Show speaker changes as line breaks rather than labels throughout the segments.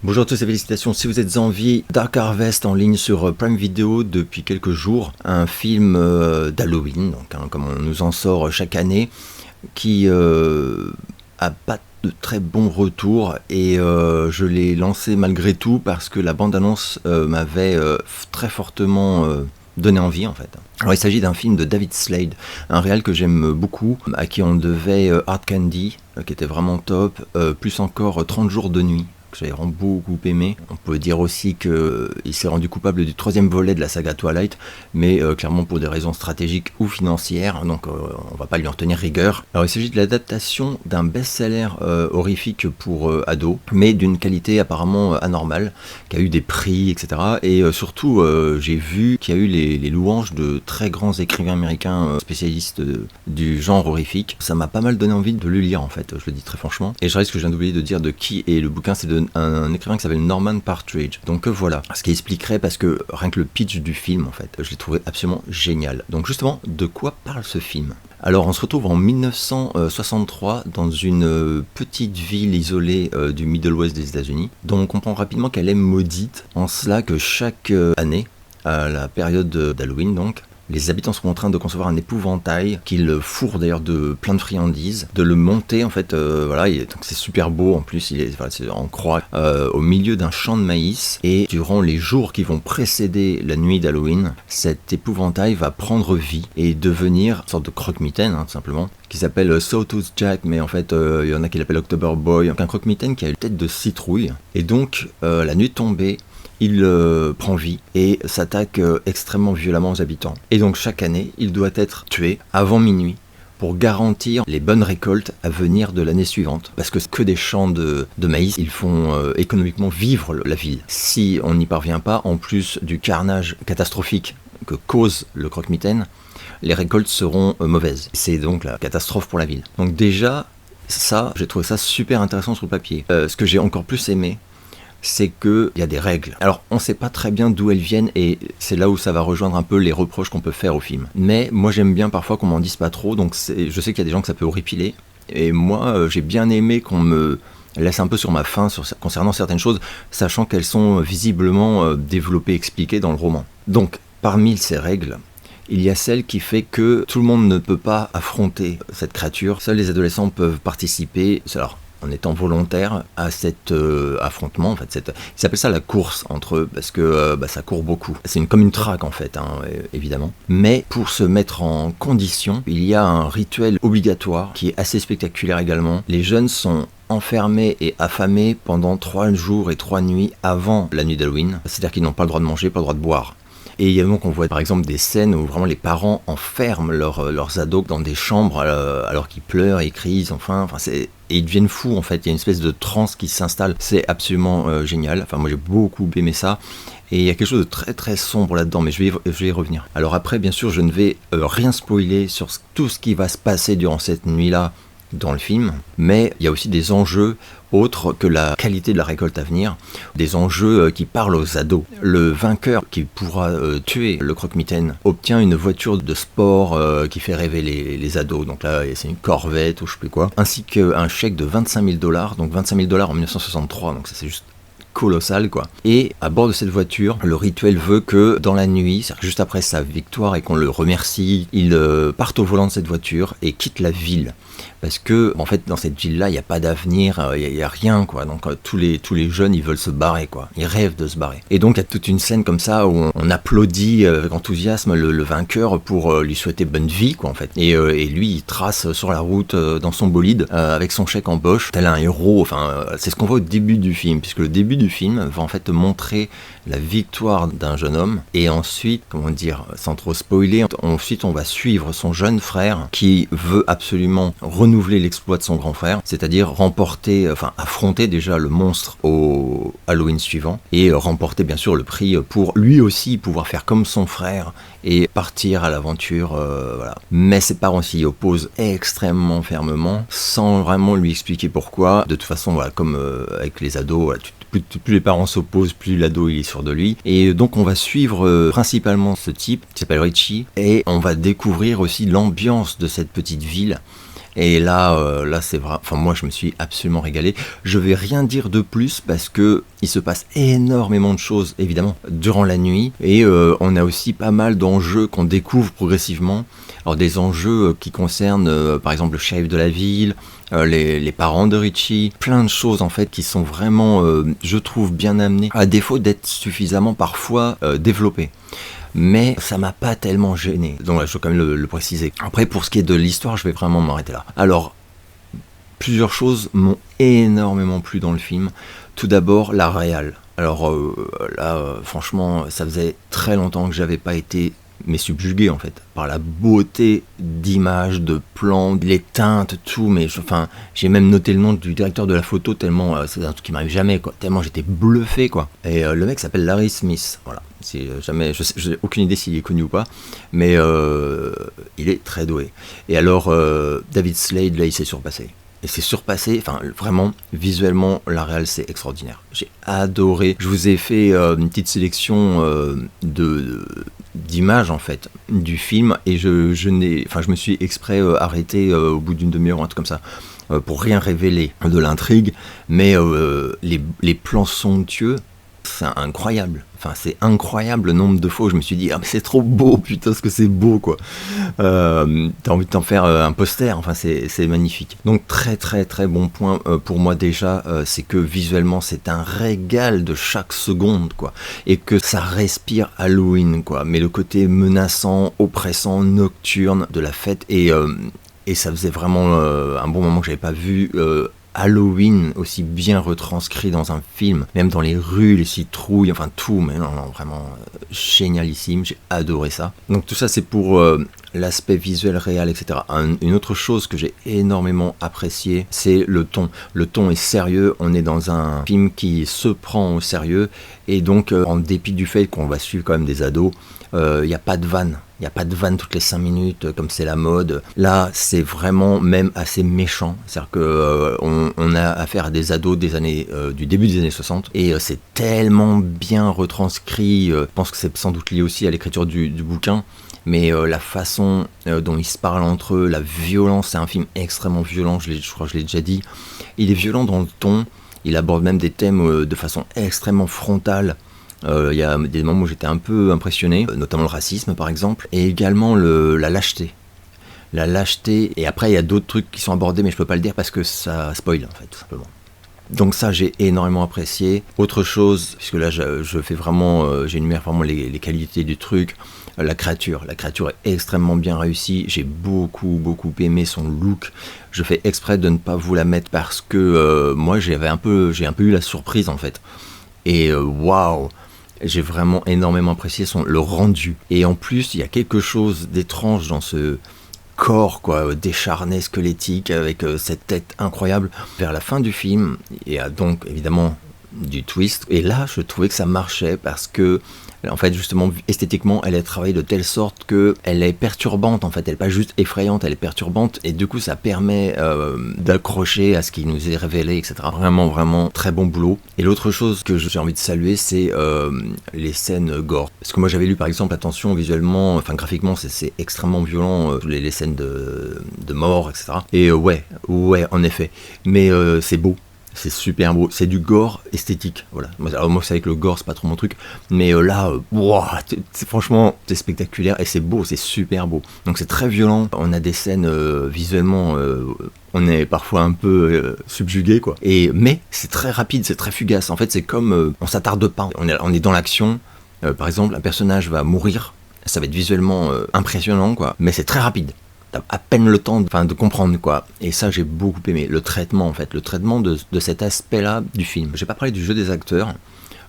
Bonjour à tous et félicitations si vous êtes en vie. Dark Harvest en ligne sur Prime Video depuis quelques jours. Un film d'Halloween, donc, comme on nous en sort chaque année, qui a pas de très bons retours et je l'ai lancé malgré tout parce que la bande-annonce m'avait très fortement donné envie en fait. Alors il s'agit d'un film de David Slade, un réal que j'aime beaucoup, à qui on devait Hard Candy, qui était vraiment top, plus encore 30 jours de nuit, que j'avais vraiment beaucoup aimé. On peut dire aussi qu'il s'est rendu coupable du troisième volet de la saga Twilight, mais clairement pour des raisons stratégiques ou financières, donc on va pas lui en tenir rigueur. Alors il s'agit de l'adaptation d'un best-seller horrifique pour ados, mais d'une qualité apparemment anormale, qui a eu des prix, etc. Et surtout, j'ai vu qu'il y a eu les louanges de très grands écrivains américains spécialistes du genre horrifique. Ça m'a pas mal donné envie de le lire en fait, je le dis très franchement. Et je risque que je viens d'oublier de dire de qui est le bouquin, c'est de un écrivain qui s'appelle Norman Partridge. Donc voilà, ce qui expliquerait, parce que rien que le pitch du film en fait, je l'ai trouvé absolument génial. Donc justement, de quoi parle ce film ? Alors on se retrouve en 1963 dans une petite ville isolée du Middle West des États-Unis, dont on comprend rapidement qu'elle est maudite, en cela que chaque année, à la période d'Halloween donc, les habitants sont contraints de concevoir un épouvantail qu'ils fourrent d'ailleurs de plein de friandises, de le monter en fait, donc c'est super beau en plus, c'est en croix, au milieu d'un champ de maïs, et durant les jours qui vont précéder la nuit d'Halloween, cet épouvantail va prendre vie et devenir une sorte de croque-mitaine, tout simplement, qui s'appelle Sawtooth Jack, mais en fait il y en a qui l'appellent October Boy, un croque-mitaine qui a une tête de citrouille, et donc la nuit tombée, il prend vie et s'attaque extrêmement violemment aux habitants. Et donc chaque année, il doit être tué avant minuit pour garantir les bonnes récoltes à venir de l'année suivante. Parce que c'est que des champs de maïs, ils font économiquement vivre la ville. Si on n'y parvient pas, en plus du carnage catastrophique que cause le croque-mitaine, les récoltes seront mauvaises. C'est donc la catastrophe pour la ville. Donc déjà, ça, j'ai trouvé ça super intéressant sur le papier. Ce que j'ai encore plus aimé, c'est qu'il y a des règles. Alors, on ne sait pas très bien d'où elles viennent, et c'est là où ça va rejoindre un peu les reproches qu'on peut faire au film. Mais moi, j'aime bien parfois qu'on m'en dise pas trop, donc je sais qu'il y a des gens que ça peut horripiler, et moi, j'ai bien aimé qu'on me laisse un peu sur ma faim concernant certaines choses, sachant qu'elles sont visiblement développées, expliquées dans le roman. Donc, parmi ces règles, il y a celle qui fait que tout le monde ne peut pas affronter cette créature. Seuls les adolescents peuvent participer. Alors, en étant volontaire à cet affrontement, en fait, ils s'appellent ça la course entre eux, parce que ça court beaucoup. C'est comme une traque en fait, évidemment. Mais pour se mettre en condition, il y a un rituel obligatoire qui est assez spectaculaire également. Les jeunes sont enfermés et affamés pendant 3 jours et 3 nuits avant la nuit d'Halloween. C'est-à-dire qu'ils n'ont pas le droit de manger, pas le droit de boire. Et il y a donc, on voit par exemple des scènes où vraiment les parents enferment leurs ados dans des chambres alors qu'ils pleurent et crient, et ils deviennent fous en fait, il y a une espèce de transe qui s'installe, c'est absolument génial, moi j'ai beaucoup aimé ça, et il y a quelque chose de très très sombre là-dedans, mais je vais y revenir. Alors après, bien sûr, je ne vais rien spoiler sur tout ce qui va se passer durant cette nuit-là dans le film, mais il y a aussi des enjeux autres que la qualité de la récolte à venir, des enjeux qui parlent aux ados. Le vainqueur qui pourra tuer le croque-mitaine obtient une voiture de sport qui fait rêver les ados, donc là c'est une Corvette ou je sais plus quoi, ainsi qu'un chèque de $25 000, donc $25 000 en 1963, donc ça c'est juste colossal quoi. Et à bord de cette voiture, le rituel veut que dans la nuit, c'est-à-dire juste après sa victoire et qu'on le remercie, il parte au volant de cette voiture et quitte la ville. Parce que en fait dans cette ville-là, il n'y a pas d'avenir, il n'y a rien quoi. Donc tous les jeunes, ils veulent se barrer quoi. Ils rêvent de se barrer. Et donc il y a toute une scène comme ça où on applaudit avec enthousiasme le vainqueur pour lui souhaiter bonne vie quoi en fait. Et lui, il trace sur la route dans son bolide avec son chèque en poche, tel un héros. C'est ce qu'on voit au début du film, puisque le début du film va en fait montrer la victoire d'un jeune homme, et ensuite, sans trop spoiler, ensuite on va suivre son jeune frère qui veut absolument renouveler l'exploit de son grand frère, c'est-à-dire affronter déjà le monstre au Halloween suivant, et remporter bien sûr le prix pour lui aussi pouvoir faire comme son frère et partir à l'aventure, voilà. Mais ses parents s'y opposent extrêmement fermement, sans vraiment lui expliquer pourquoi. De toute façon, voilà, comme avec les ados, voilà, plus les parents s'opposent, plus l'ado il est sûr de lui. Et donc on va suivre principalement ce type qui s'appelle Richie, et on va découvrir aussi l'ambiance de cette petite ville Et là c'est vrai, enfin moi je me suis absolument régalé. Je vais rien dire de plus parce que il se passe énormément de choses évidemment durant la nuit et on a aussi pas mal d'enjeux qu'on découvre progressivement. Alors des enjeux qui concernent par exemple le shérif de la ville, les parents de Richie, plein de choses en fait qui sont vraiment, je trouve, bien amenées, à défaut d'être suffisamment parfois développées. Mais ça m'a pas tellement gêné, donc là, je dois quand même le préciser. Après, pour ce qui est de l'histoire, je vais vraiment m'arrêter là. Alors, plusieurs choses m'ont énormément plu dans le film. Tout d'abord, la réal. Alors là, franchement, ça faisait très longtemps que j'avais pas été subjugué en fait par la beauté d'images, de plans, les teintes, tout. Mais enfin, j'ai même noté le nom du directeur de la photo tellement c'est un truc qui m'arrive jamais quoi. Tellement j'étais bluffé quoi. Et le mec s'appelle Larry Smith. Voilà. Si jamais, j'ai aucune idée s'il est connu ou pas, mais il est très doué. Et alors David Slade là, il s'est surpassé. Et c'est surpassé, enfin vraiment, visuellement, la réal c'est extraordinaire. J'ai adoré. Je vous ai fait une petite sélection d'images en fait du film et je me suis exprès arrêté au bout d'une demi-heure ou un truc comme ça pour rien révéler de l'intrigue, mais les plans somptueux. C'est incroyable, enfin c'est incroyable le nombre de fois où je me suis dit ah mais c'est trop beau, putain ce que c'est beau quoi. T'as envie de t'en faire un poster, enfin c'est magnifique. Donc très très très bon point pour moi déjà, c'est que visuellement c'est un régal de chaque seconde quoi, et que ça respire Halloween quoi, mais le côté menaçant, oppressant, nocturne de la fête et ça faisait vraiment un bon moment que j'avais pas vu Halloween aussi bien retranscrit dans un film, même dans les rues, les citrouilles, enfin tout, mais non, vraiment génialissime, j'ai adoré ça. Donc tout ça c'est pour l'aspect visuel réel, etc. Une autre chose que j'ai énormément apprécié, c'est le ton. Le ton est sérieux, on est dans un film qui se prend au sérieux, et donc en dépit du fait qu'on va suivre quand même des ados, il n'y a pas de vanne. Il n'y a pas de vanne toutes les 5 minutes comme c'est la mode. Là, c'est vraiment même assez méchant. C'est-à-dire qu'on a affaire à des ados du début des années 60 et c'est tellement bien retranscrit. Je pense que c'est sans doute lié aussi à l'écriture du bouquin. Mais la façon dont ils se parlent entre eux, la violence, c'est un film extrêmement violent, je crois que je l'ai déjà dit. Il est violent dans le ton, il aborde même des thèmes de façon extrêmement frontale. Il y a des moments où j'étais un peu impressionné, notamment le racisme par exemple, et également la lâcheté. La lâcheté, et après il y a d'autres trucs qui sont abordés, mais je peux pas le dire parce que ça spoil en fait, tout simplement. Donc ça j'ai énormément apprécié. Autre chose, puisque là je fais vraiment, j'énumère vraiment les qualités du truc. La créature est extrêmement bien réussie. J'ai beaucoup aimé son look. Je fais exprès de ne pas vous la mettre parce que moi j'ai un peu eu la surprise en fait. Et waouh, j'ai vraiment énormément apprécié le rendu. Et en plus il y a quelque chose d'étrange dans ce corps quoi, décharné, squelettique, avec cette tête incroyable. Vers la fin du film, il y a donc évidemment du twist. Et là, je trouvais que ça marchait parce que, en fait, justement, esthétiquement, elle est travaillée de telle sorte qu'elle est perturbante, en fait. Elle n'est pas juste effrayante, elle est perturbante. Et du coup, ça permet d'accrocher à ce qui nous est révélé, etc. Vraiment très bon boulot. Et l'autre chose que j'ai envie de saluer, c'est les scènes gore. Parce que moi, j'avais lu, par exemple, attention, visuellement, enfin, graphiquement, c'est extrêmement violent, les scènes de mort, etc. Et ouais, en effet. Mais c'est beau. C'est super beau, c'est du gore esthétique, voilà. Alors moi, c'est avec le gore, c'est pas trop mon truc, mais là, franchement, c'est spectaculaire et c'est beau, c'est super beau. Donc c'est très violent, on a des scènes visuellement, on est parfois un peu subjugué, quoi. Mais c'est très rapide, c'est très fugace. En fait, c'est comme on s'attarde pas, on est dans l'action. Par exemple, un personnage va mourir, ça va être visuellement impressionnant, quoi, mais c'est très rapide. T'as à peine le temps de comprendre quoi. Et ça j'ai beaucoup aimé. Le traitement en fait, le traitement de cet aspect-là du film. J'ai pas parlé du jeu des acteurs.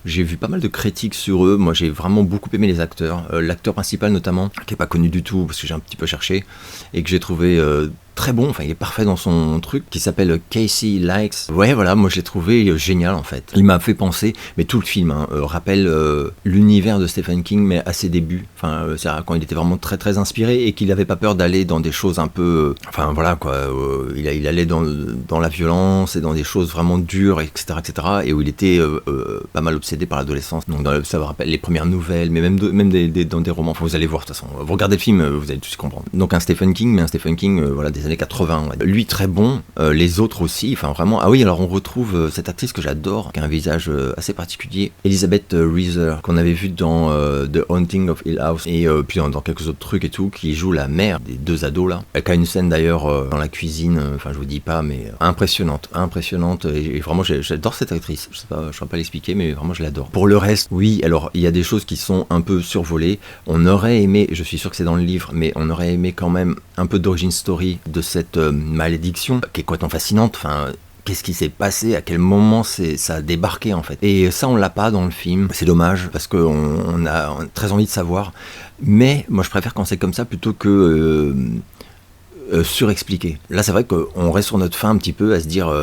J'ai vu pas mal de critiques sur eux. Moi j'ai vraiment beaucoup aimé les acteurs. L'acteur principal notamment, qui est pas connu du tout parce que j'ai un petit peu cherché et que j'ai trouvé très bon, enfin il est parfait dans son truc, qui s'appelle Casey Likes. Ouais voilà, moi je l'ai trouvé génial en fait. Il m'a fait penser, mais tout le film rappelle l'univers de Stephen King, mais à ses débuts. Enfin c'est-à-dire quand il était vraiment très inspiré et qu'il n'avait pas peur d'aller dans des choses un peu, enfin voilà quoi, il allait dans la violence et dans des choses vraiment dures, etc. Et où il était pas mal obsédé par l'adolescence. Donc ça me rappelle les premières nouvelles, mais même dans des romans. Enfin vous allez voir de toute façon. Vous regardez le film, vous allez tout comprendre. Donc un Stephen King, mais un Stephen King voilà des des années 80. Ouais. Lui très bon, les autres aussi, enfin vraiment. Ah oui, alors on retrouve cette actrice que j'adore, qui a un visage assez particulier, Elizabeth Reeser, qu'on avait vu dans The Haunting of Hill House, et puis dans quelques autres trucs et tout, qui joue la mère des deux ados là. Elle a une scène d'ailleurs dans la cuisine, enfin je vous dis pas, mais impressionnante, et vraiment j'adore cette actrice, je sais pas, je saurais pas l'expliquer, mais vraiment je l'adore. Pour le reste, oui, alors il y a des choses qui sont un peu survolées, on aurait aimé, je suis sûr que c'est dans le livre, mais on aurait aimé quand même un peu d'origin story de cette malédiction, qui est complètement fascinante, enfin... Qu'est-ce qui s'est passé? À quel moment ça a débarqué en fait? Et ça on l'a pas dans le film, c'est dommage parce qu'on a très envie de savoir. Mais moi je préfère quand c'est comme ça plutôt que surexpliquer. Là c'est vrai qu'on reste sur notre faim un petit peu à se dire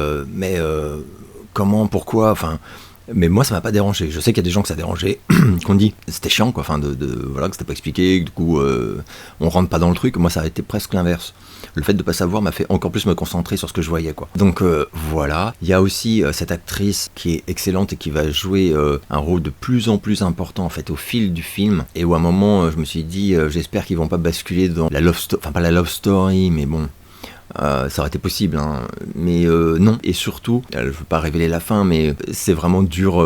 comment, pourquoi, enfin... Mais moi ça m'a pas dérangé, je sais qu'il y a des gens que ça a dérangé, qu'on dit c'était chiant quoi, enfin voilà, que c'était pas expliqué, que du coup on rentre pas dans le truc. Moi ça a été presque l'inverse. Le fait de pas savoir m'a fait encore plus me concentrer sur ce que je voyais quoi. Donc voilà, il y a aussi cette actrice qui est excellente et qui va jouer un rôle de plus en plus important en fait au fil du film, et où à un moment je me suis dit j'espère qu'ils vont pas basculer dans la love story, enfin pas la love story, mais bon, ça aurait été possible, hein. Mais non. Et surtout, je veux pas révéler la fin, mais c'est vraiment dur,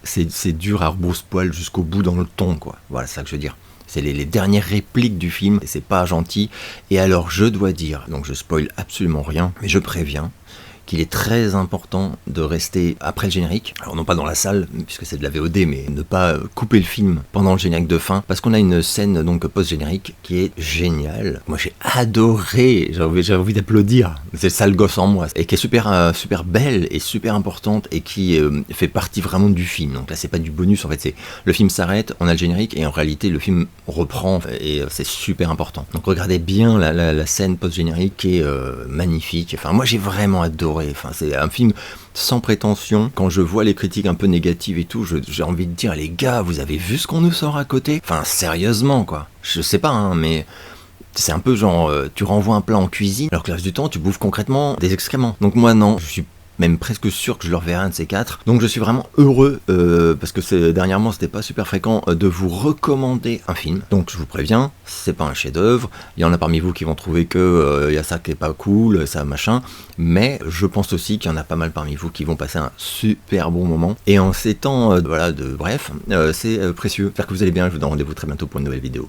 c'est dur à rebrousse-poil jusqu'au bout dans le ton, quoi. Voilà, c'est ça que je veux dire. C'est les dernières répliques du film, et c'est pas gentil. Et alors, je dois dire, donc je spoil absolument rien, mais je préviens, qu'il est très important de rester après le générique, alors non pas dans la salle, puisque c'est de la VOD, mais ne pas couper le film pendant le générique de fin, parce qu'on a une scène donc post-générique qui est géniale. Moi j'ai adoré, j'ai envie d'applaudir, c'est le sale gosse en moi, et qui est super belle et super importante, et qui fait partie vraiment du film. Donc là c'est pas du bonus, en fait c'est le film s'arrête, on a le générique, et en réalité le film reprend, et c'est super important. Donc regardez bien la scène post-générique qui est magnifique, enfin moi j'ai vraiment adoré. Enfin, c'est un film sans prétention. Quand je vois les critiques un peu négatives et tout, j'ai envie de dire, les gars, vous avez vu ce qu'on nous sort à côté? Enfin, sérieusement, quoi. Je sais pas, hein, mais c'est un peu genre, tu renvoies un plat en cuisine, alors que le reste du temps, tu bouffes concrètement des excréments. Donc moi, non, je suis même presque sûr que je le reverrai un de ces quatre. Donc je suis vraiment heureux, parce que dernièrement c'était pas super fréquent, de vous recommander un film. Donc je vous préviens, c'est pas un chef-d'œuvre. Il y en a parmi vous qui vont trouver que y a ça qui est pas cool, ça machin. Mais je pense aussi qu'il y en a pas mal parmi vous qui vont passer un super bon moment. Et en ces temps, c'est précieux. J'espère que vous allez bien. Je vous donne rendez-vous très bientôt pour une nouvelle vidéo.